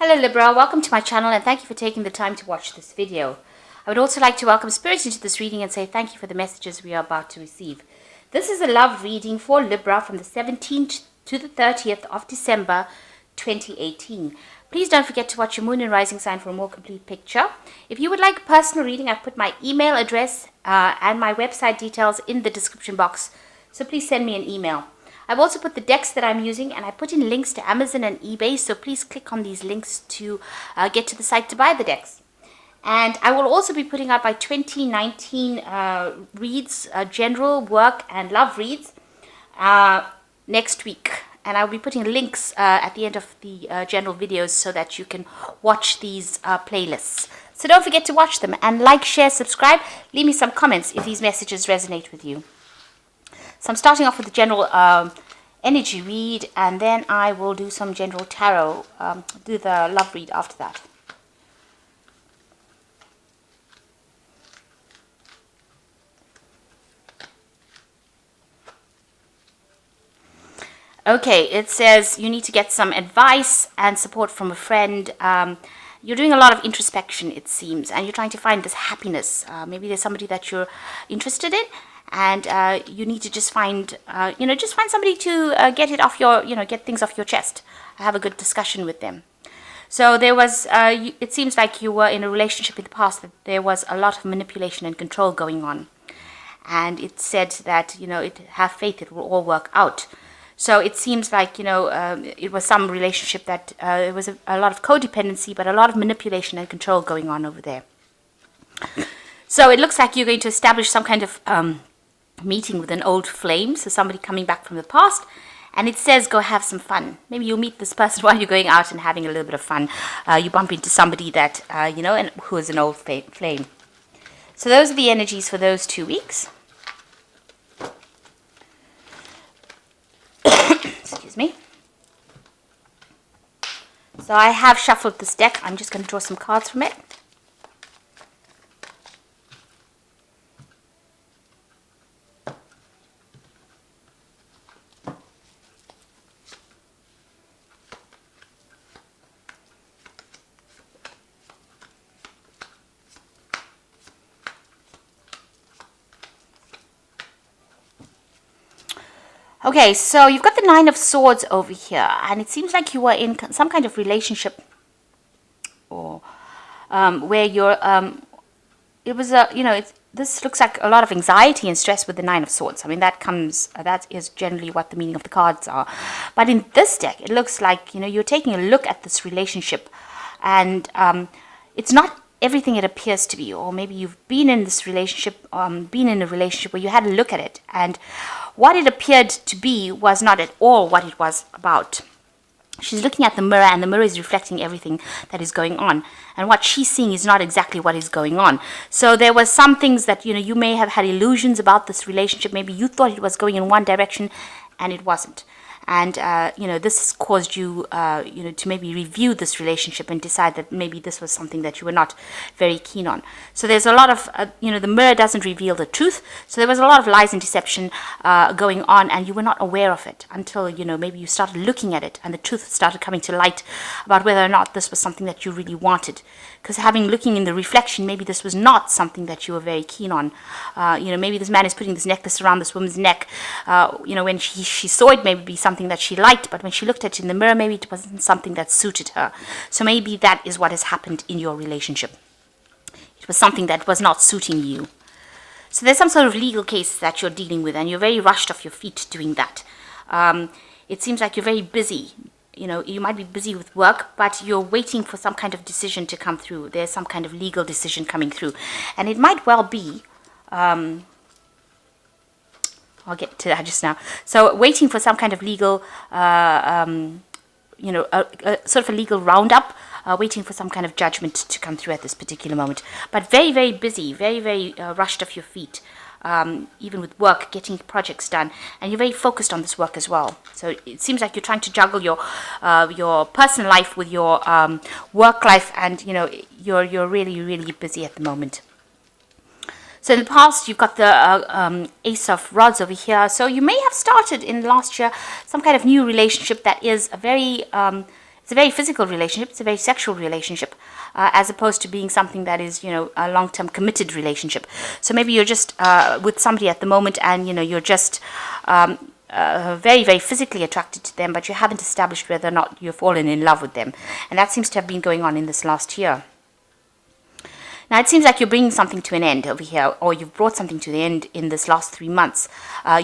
Hello Libra, welcome to my channel and thank you for taking the time to watch this video. I would also like to welcome Spirit into this reading and say thank you for the messages we are about to receive. This is a love reading for Libra from the 17th to the 30th of December 2018. Please don't forget to watch your moon and rising sign for a more complete picture. If you would like a personal reading, I've put my email address and my website details in the description box, so please send me an email. I've also put the decks that I'm using, and I put in links to Amazon and eBay, so please click on these links to get to the site to buy the decks. And I will also be putting out my 2019 reads, general, work, and love reads next week. And I'll be putting links at the end of the general videos so that you can watch these playlists. So don't forget to watch them, and like, share, subscribe. Leave me some comments if these messages resonate with you. So I'm starting off with the general energy read, and then I will do some general tarot, do the love read after that. Okay, it says you need to get some advice and support from a friend. You're doing a lot of introspection, it seems, and you're trying to find this happiness. Maybe there's somebody that you're interested in, and you need to just find, just find somebody to get it off your, get things off your chest. Have a good discussion with them. So there was, it seems like you were in a relationship in the past that there was a lot of manipulation and control going on. And it said that, have faith, it will all work out. So it seems like, it was some relationship that there was a lot of codependency, but a lot of manipulation and control going on over there. So it looks like you're going to establish some kind of meeting with an old flame, so somebody coming back from the past, and it says go have some fun. Maybe you'll meet this person while you're going out and having a little bit of fun. You bump into somebody that, and who is an old flame. So those are the energies for those 2 weeks. Excuse me. So I have shuffled this deck. I'm just going to draw some cards from it. Okay, so you've got the Nine of Swords over here, and it seems like you were in some kind of relationship, or where you're, it was a, this looks like a lot of anxiety and stress with the Nine of Swords. I mean, that is generally what the meaning of the cards are. But in this deck, it looks like, you're taking a look at this relationship, and it's not everything it appears to be. Or maybe you've been in this relationship, been in a relationship where you had a look at it, and what it appeared to be was not at all what it was about. She's looking at the mirror, and the mirror is reflecting everything that is going on. And what she's seeing is not exactly what is going on. So there was some things that, you may have had illusions about this relationship. Maybe you thought it was going in one direction, and it wasn't. And, this has caused you, to maybe review this relationship and decide that maybe this was something that you were not very keen on. So there's a lot of, the mirror doesn't reveal the truth. So there was a lot of lies and deception going on, and you were not aware of it until, maybe you started looking at it and the truth started coming to light about whether or not this was something that you really wanted. Because looking in the reflection, maybe this was not something that you were very keen on. Maybe this man is putting this necklace around this woman's neck. When she saw it, maybe be something that she liked, but when she looked at it in the mirror, maybe it wasn't something that suited her. So maybe that is what has happened in your relationship. It was something that was not suiting you. So there's some sort of legal case that you're dealing with, and you're very rushed off your feet doing that. It seems like you're very busy. You might be busy with work, but you're waiting for some kind of decision to come through. There's some kind of legal decision coming through. And it might well be, I'll get to that just now. So waiting for some kind of legal, sort of a legal roundup, waiting for some kind of judgment to come through at this particular moment. But very, very busy, very, very rushed off your feet. Even with work, getting projects done, and you're very focused on this work as well. So it seems like you're trying to juggle your personal life with your work life, and you're really, really busy at the moment. So in the past, you've got the Ace of Rods over here. So you may have started in last year some kind of new relationship that is a very It's a very physical relationship. It's a very sexual relationship, as opposed to being something that is, a long-term committed relationship. So maybe you're just with somebody at the moment, and you're just very, very physically attracted to them, but you haven't established whether or not you've fallen in love with them. And that seems to have been going on in this last year. Now, it seems like you're bringing something to an end over here, or you've brought something to the end in this last 3 months.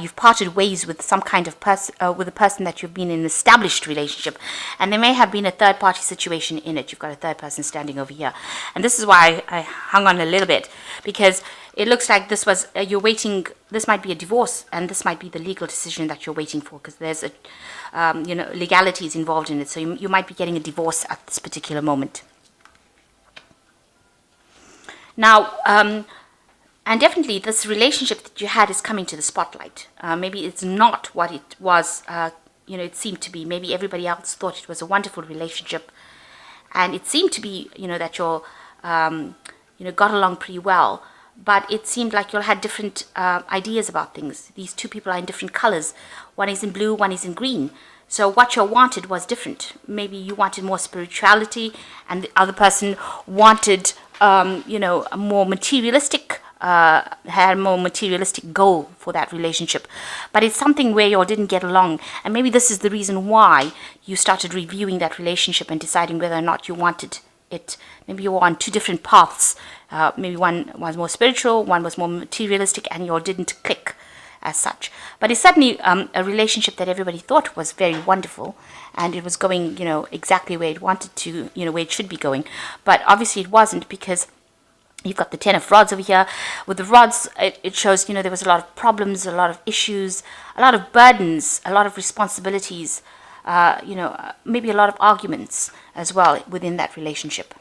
You've parted ways with some kind of person, with a person that you've been in an established relationship, and there may have been a third-party situation in it. You've got a third person standing over here, and this is why I hung on a little bit, because it looks like this was you're waiting. This might be a divorce, and this might be the legal decision that you're waiting for, because there's a legalities involved in it. So you might be getting a divorce at this particular moment. Now, and definitely this relationship that you had is coming to the spotlight. Maybe it's not what it was, it seemed to be. Maybe everybody else thought it was a wonderful relationship, and it seemed to be, that you're, got along pretty well. But it seemed like you all had different ideas about things. These two people are in different colors. One is in blue, one is in green. So what you wanted was different. Maybe you wanted more spirituality, and the other person wanted, a more materialistic, had a more materialistic goal for that relationship. But it's something where you all didn't get along, and maybe this is the reason why you started reviewing that relationship and deciding whether or not you wanted it. Maybe you were on two different paths. Maybe one was more spiritual, one was more materialistic, and you all didn't click as such. But it's certainly a relationship that everybody thought was very wonderful, and it was going, exactly where it wanted to, where it should be going. But obviously it wasn't, because you've got the Ten of Rods over here. With the rods, it shows, there was a lot of problems, a lot of issues, a lot of burdens, a lot of responsibilities, maybe a lot of arguments as well within that relationship.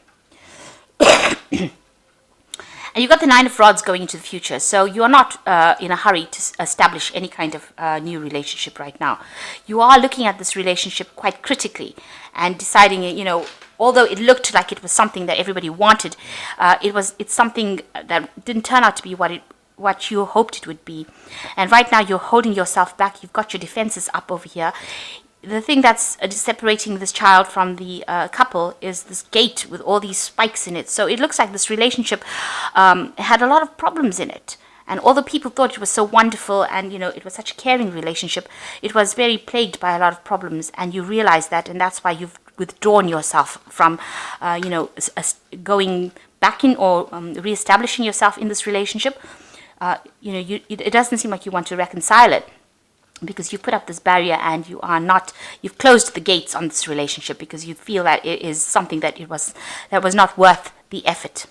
And you've got the Nine of Rods going into the future. So you are not in a hurry to establish any kind of new relationship right now. You are looking at this relationship quite critically and deciding, although it looked like it was something that everybody wanted, it's something that didn't turn out to be what you hoped it would be. And right now you're holding yourself back. You've got your defenses up over here. The thing that's separating this child from the couple is this gate with all these spikes in it. So it looks like this relationship had a lot of problems in it. And although people thought it was so wonderful and, it was such a caring relationship, it was very plagued by a lot of problems. And you realize that, and that's why you've withdrawn yourself from, going back in or reestablishing yourself in this relationship. It doesn't seem like you want to reconcile it, because you put up this barrier and you've closed the gates on this relationship because you feel that it is something that was not worth the effort.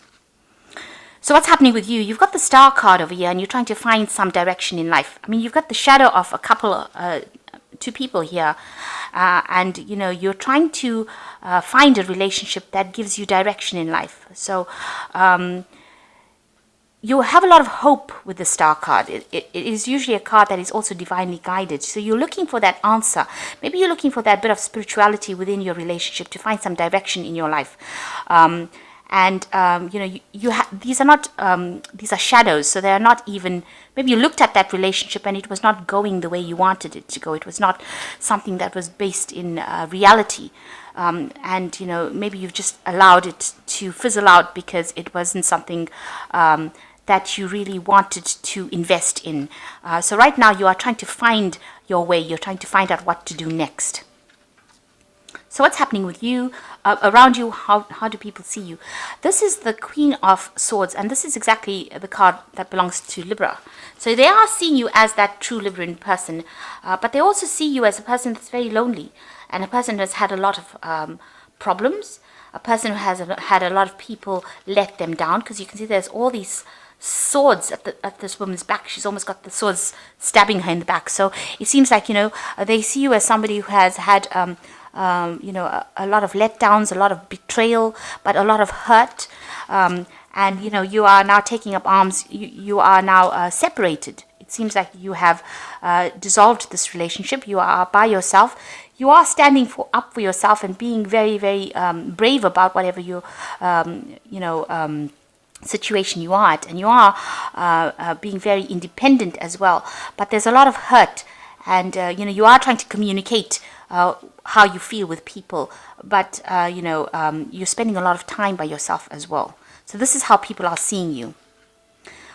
So what's happening with you? You've got the Star card over here, and you're trying to find some direction in life. I mean, you've got the shadow of a couple, two people here, and you're trying to find a relationship that gives you direction in life. So you have a lot of hope with the Star card. It is usually a card that is also divinely guided. So you're looking for that answer. Maybe you're looking for that bit of spirituality within your relationship to find some direction in your life. These are not, these are shadows. So they're not even, maybe you looked at that relationship and it was not going the way you wanted it to go. It was not something that was based in reality. Maybe you've just allowed it to fizzle out because it wasn't something that you really wanted to invest in. So right now you are trying to find your way. You're trying to find out what to do next. So what's happening with you? Around you, how do people see you? This is the Queen of Swords, and this is exactly the card that belongs to Libra. So they are seeing you as that true Libran person, but they also see you as a person that's very lonely, and a person that's had a lot of problems, a person who has had a lot of people let them down, because you can see there's all these swords at this woman's back. She's almost got the swords stabbing her in the back. So it seems like, they see you as somebody who has had, a lot of letdowns, a lot of betrayal, but a lot of hurt. And, you are now taking up arms. You are now separated. It seems like you have dissolved this relationship. You are by yourself. You are standing up for yourself and being very, very brave about whatever situation you are at, and you are being very independent as well. But there's a lot of hurt, and you are trying to communicate how you feel with people, but you're spending a lot of time by yourself as well. So this is how people are seeing you.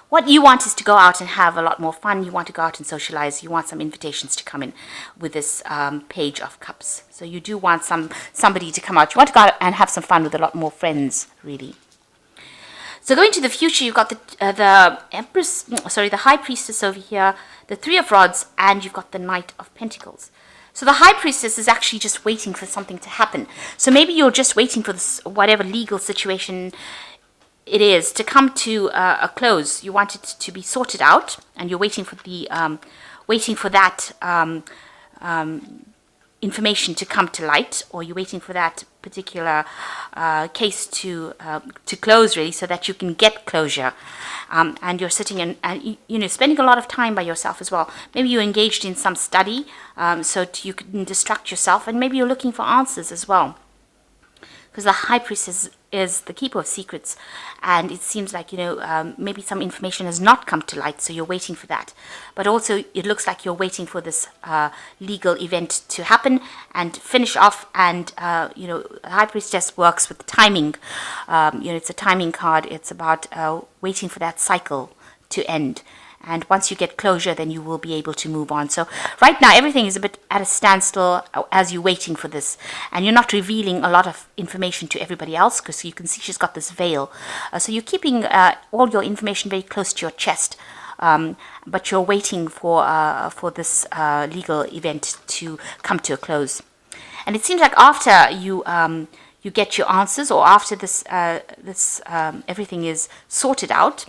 What you want is to go out and have a lot more fun. You want to go out and socialize. You want some invitations to come in with this Page of Cups. So you do want somebody to come out. You want to go out and have some fun with a lot more friends, really. So going to the future, you've got the Empress, sorry, the High Priestess over here, the Three of Rods, and you've got the Knight of Pentacles. So the High Priestess is actually just waiting for something to happen. So maybe you're just waiting for this, whatever legal situation it is, to come to a close. You want it to be sorted out, and you're waiting for that information to come to light, or you're waiting for that particular case to close, really, so that you can get closure. And you're sitting and spending a lot of time by yourself as well. Maybe you're engaged in some study, so you can distract yourself, and maybe you're looking for answers as well. Because the High Priestess is the keeper of secrets, and it seems like maybe some information has not come to light, so you're waiting for that. But also it looks like you're waiting for this legal event to happen and finish off. And the High Priestess works with timing. It's a timing card. It's about waiting for that cycle to end. And once you get closure, then you will be able to move on. So right now, everything is a bit at a standstill as you're waiting for this. And you're not revealing a lot of information to everybody else, because you can see she's got this veil. So you're keeping all your information very close to your chest. But you're waiting for this legal event to come to a close. And it seems like after you get your answers, or after this everything is sorted out,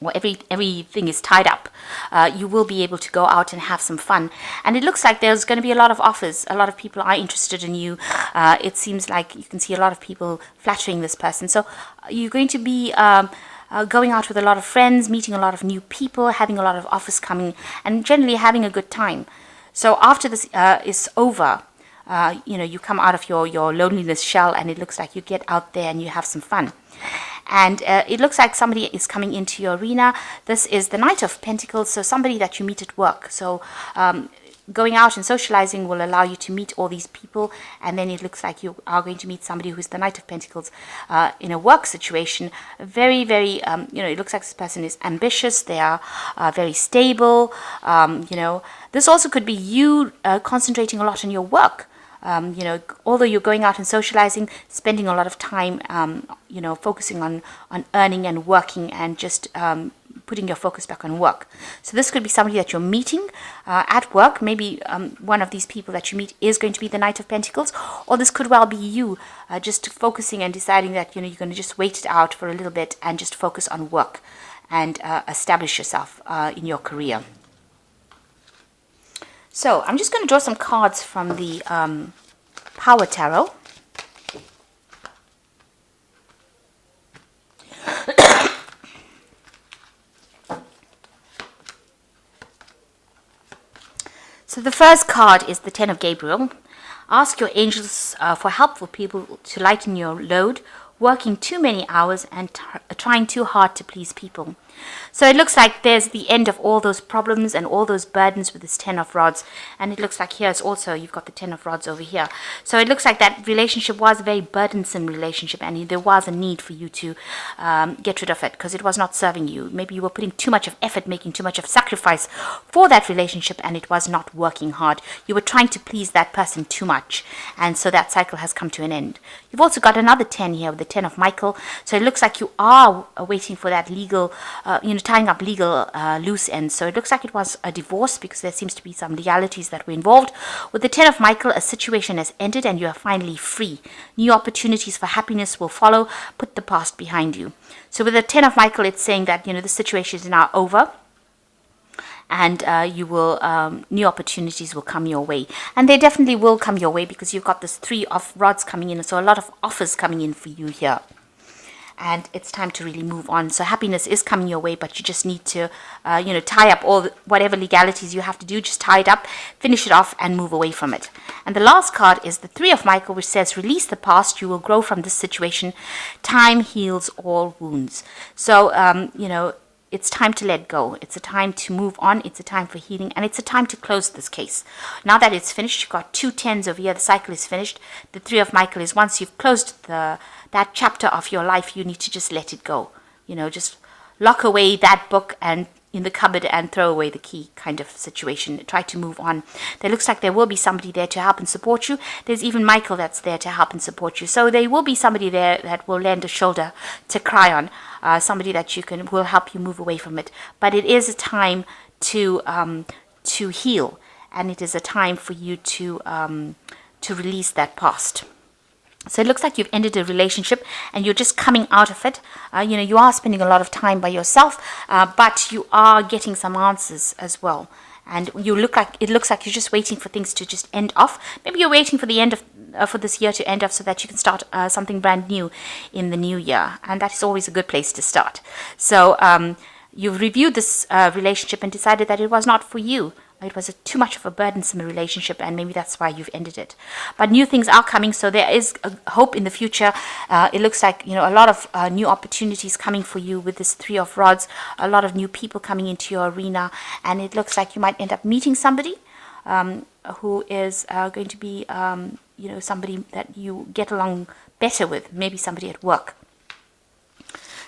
or everything is tied up, you will be able to go out and have some fun. And it looks like there's going to be a lot of offers. A lot of people are interested in you. It seems like you can see a lot of people flattering this person. So you're going to be going out with a lot of friends, meeting a lot of new people, having a lot of offers coming, and generally having a good time. So after this is over, you come out of your loneliness shell, and it looks like you get out there and you have some fun. And it looks like somebody is coming into your arena. This is the Knight of Pentacles, so somebody that you meet at work. So going out and socializing will allow you to meet all these people, and then it looks like you are going to meet somebody who's the Knight of Pentacles in a work situation. Very, very, it looks like this person is ambitious. They are very stable. This also could be you concentrating a lot on your work. Although you're going out and socializing, spending a lot of time, focusing on earning and working, and just putting your focus back on work. So this could be somebody that you're meeting at work. Maybe one of these people that you meet is going to be the Knight of Pentacles, or this could well be you just focusing and deciding that you're going to just wait it out for a little bit and just focus on work and establish yourself in your career. So I'm just going to draw some cards from the Power Tarot. So the first card is the Ten of Gabriel. Ask your angels for helpful people to lighten your load, working too many hours and trying too hard to please people. So it looks like there's the end of all those problems and all those burdens with this Ten of Rods. And it looks like here it's also, you've got the Ten of Rods over here. So it looks like that relationship was a very burdensome relationship, and there was a need for you to get rid of it because it was not serving you. Maybe you were putting too much of effort, making too much of sacrifice for that relationship, and it was not working hard. You were trying to please that person too much, and so that cycle has come to an end. You've also got another 10 here with the 10 of Michael. So it looks like you are waiting for that legal, tying up legal loose ends. So it looks like it was a divorce because there seems to be some legalities that were involved. With the 10 of Michael, a situation has ended and you are finally free. New opportunities for happiness will follow. Put the past behind you. So with the 10 of Michael, it's saying that, the situation is now over. And you will new opportunities will come your way, and they definitely will come your way because you've got this 3 of Rods coming in, so a lot of offers coming in for you here, and it's time to really move on. So happiness is coming your way, but you just need to tie up all whatever legalities you have to do. Just tie it up, finish it off, and move away from it. And the last card is the 3 of Michael, which says release the past. You will grow from this situation. Time heals all wounds. So it's time to let go. It's a time to move on. It's a time for healing. And it's a time to close this case. Now that it's finished, you've got 2 tens over here. The cycle is finished. The 3 of Michael is once you've closed that chapter of your life, you need to just let it go. You know, just lock away that book and in the cupboard and throw away the key kind of situation. Try to move on. There looks like there will be somebody there to help and support you. There's even Michael that's there to help and support you. So there will be somebody there that will lend a shoulder to cry on. Somebody that will help you move away from it. But it is a time to heal, and it is a time for you to release that past. So it looks like you've ended a relationship and you're just coming out of it. You know, you are spending a lot of time by yourself, but you are getting some answers as well. And it looks like you're just waiting for things to just end off. Maybe you're waiting for the end of for this year to end off so that you can start something brand new in the new year. And that is always a good place to start. So you've reviewed this relationship and decided that it was not for you. It was too much of a burdensome relationship, and maybe that's why you've ended it. But new things are coming, so there is a hope in the future. It looks like, you know, a lot of new opportunities coming for you with this 3 of Rods, a lot of new people coming into your arena, and it looks like you might end up meeting somebody who is going to be, you know, somebody that you get along better with, maybe somebody at work.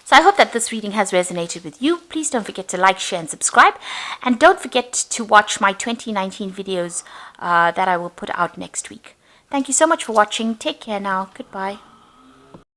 So I hope that this reading has resonated with you. Please don't forget to like, share, and subscribe. And don't forget to watch my 2019 videos that I will put out next week. Thank you so much for watching. Take care now. Goodbye.